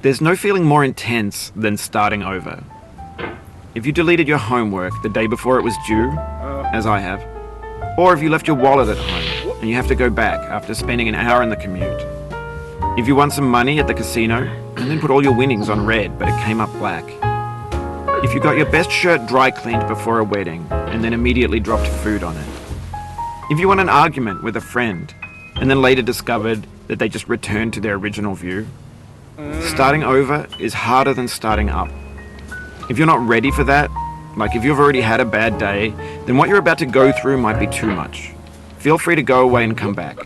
There's no feeling more intense than starting over. If you deleted your homework the day before it was due, as I have, or if you left your wallet at home and you have to go back after spending an hour in the commute. If you won some money at the casino and then put all your winnings on red but it came up black. If you got your best shirt dry cleaned before a wedding and then immediately dropped food on it. If you won an argument with a friend and then later discovered that they just returned to their original view. Starting over is harder than starting up. If you're not ready for that, like if you've already had a bad day, then what you're about to go through might be too much. Feel free to go away and come back.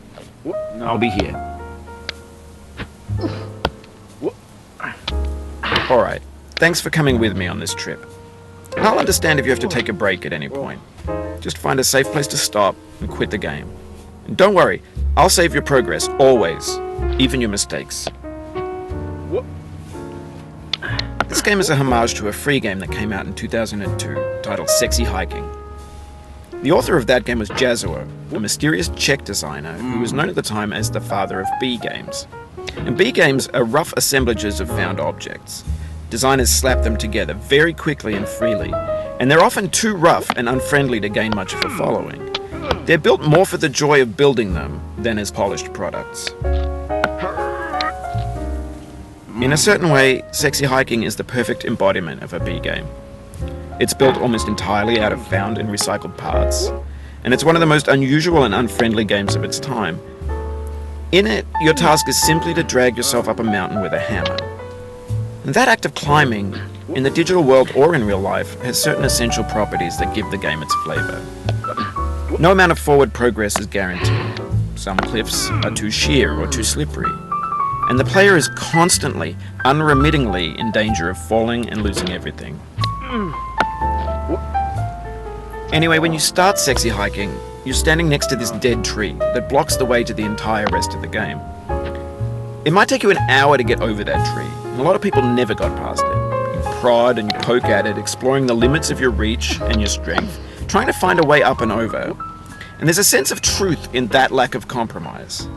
I'll be here. Alright, thanks for coming with me on this trip. I'll understand if you have to take a break at any point. Just find a safe place to stop and quit the game. And don't worry, I'll save your progress, always, even your mistakes. This game is a homage to a free game that came out in 2002, titled Sexy Hiking. The author of that game was Jazzuo, a mysterious Czech designer who was known at the time as the father of B games. And B games are rough assemblages of found objects. Designers slap them together very quickly and freely, and they're often too rough and unfriendly to gain much of a following. They're built more for the joy of building them than as polished products. In a certain way, Sexy Hiking is the perfect embodiment of a B game. It's built almost entirely out of found and recycled parts, and it's one of the most unusual and unfriendly games of its time. In it, your task is simply to drag yourself up a mountain with a hammer. And that act of climbing, in the digital world or in real life, has certain essential properties that give the game its flavor. No amount of forward progress is guaranteed. Some cliffs are too sheer or too slippery. And the player is constantly, unremittingly in danger of falling and losing everything. Anyway, when you start Sexy Hiking, you're standing next to this dead tree that blocks the way to the entire rest of the game. It might take you an hour to get over that tree, and a lot of people never got past it. You prod and you poke at it, exploring the limits of your reach and your strength, trying to find a way up and over. And there's a sense of truth in that lack of compromise.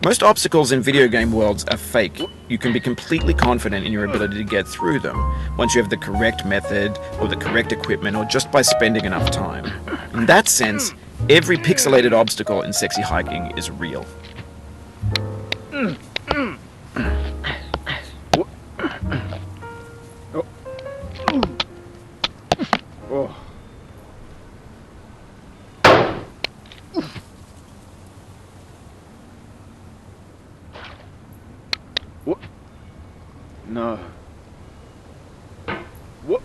Most obstacles in video game worlds are fake. You can be completely confident in your ability to get through them once you have the correct method or the correct equipment or just by spending enough time. In that sense, every pixelated obstacle in Sexy Hiking is real. No. What?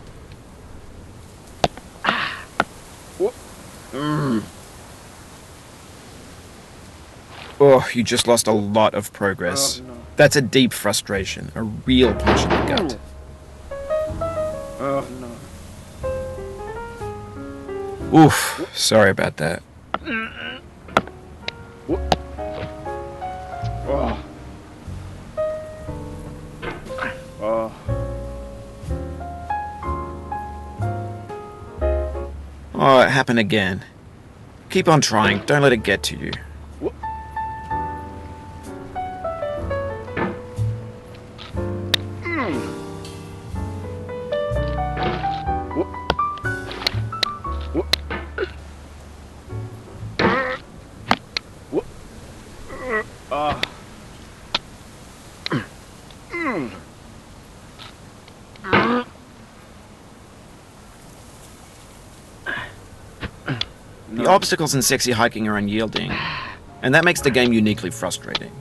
What? Oh, you just lost a lot of progress. Oh, no. That's a deep frustration, a real punch in the gut. Oh, no. Oof, sorry about that. What? Oh. Oh. Oh, it happened again. Keep on trying, don't let it get to you. What? What? What? What? Ah. The obstacles in Sexy Hiking are unyielding, and that makes the game uniquely frustrating.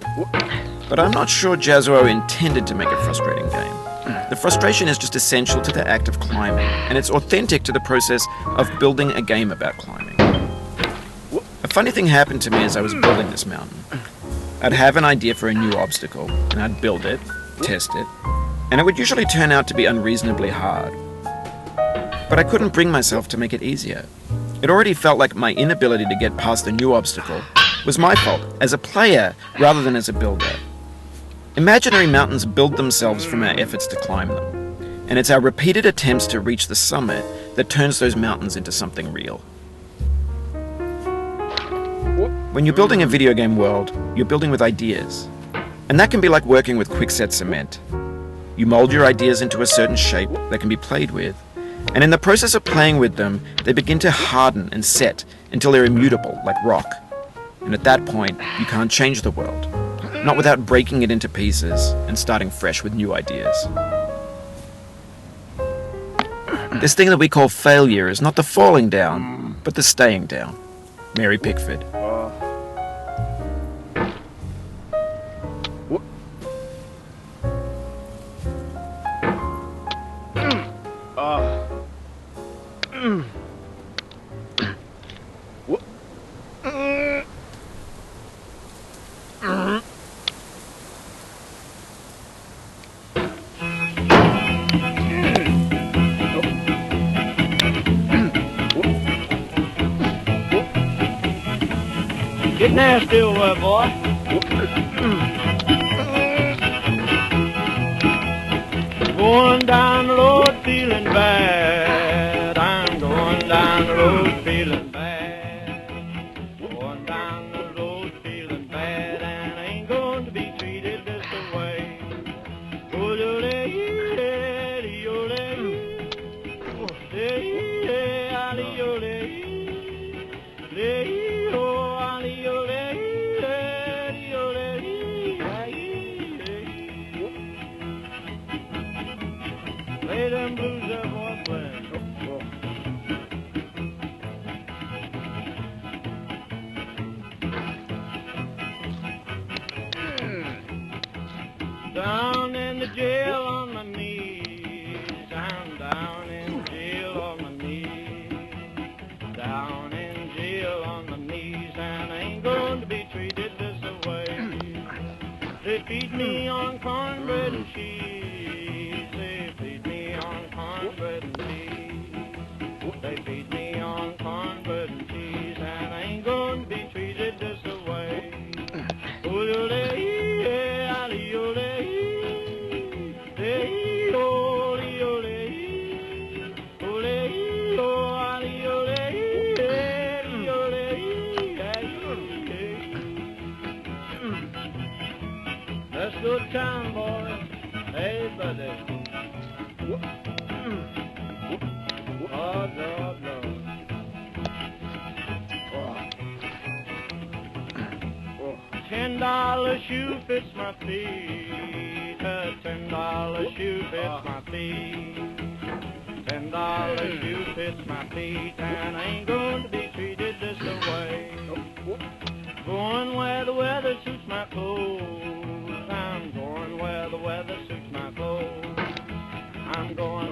But I'm not sure Jazzuo intended to make a frustrating game. The frustration is just essential to the act of climbing, and it's authentic to the process of building a game about climbing. A funny thing happened to me as I was building this mountain. I'd have an idea for a new obstacle, and I'd build it, test it, and it would usually turn out to be unreasonably hard. But I couldn't bring myself to make it easier. It already felt like my inability to get past the new obstacle was my fault as a player rather than as a builder. Imaginary mountains build themselves from our efforts to climb them, and it's our repeated attempts to reach the summit that turns those mountains into something real. When you're building a video game world, you're building with ideas. And that can be like working with quickset cement. You mold your ideas into a certain shape that can be played with, and in the process of playing with them, they begin to harden and set until they're immutable, like rock. And at that point, you can't change the world, not without breaking it into pieces and starting fresh with new ideas. This thing that we call failure is not the falling down, but the staying down. Mary Pickford. Get nasty over there, boy. Going down the road feeling bad. I'm going down the road feeling bad. Going down the road feeling bad, and I ain't going to be treated this way. Lay them blues up, boy, playing. Down in the jail on my knees. I'm down in jail on my knees. Down in jail on my knees, and I ain't going to be treated this way. They feed me on cornbread and cheese. They feed me on cornbread and cheese. They feed me on cornbread and cheese, and I ain't going to be treated this way. That's good time, boys. Hey, buddy. Oh, no, no. $10 shoe fits my feet. A $10 shoe fits my feet. $10 shoe fits my feet, and I ain't going to be treated this way. Going where the weather suits my clothes. I'm going where the weather suits my clothes. I'm going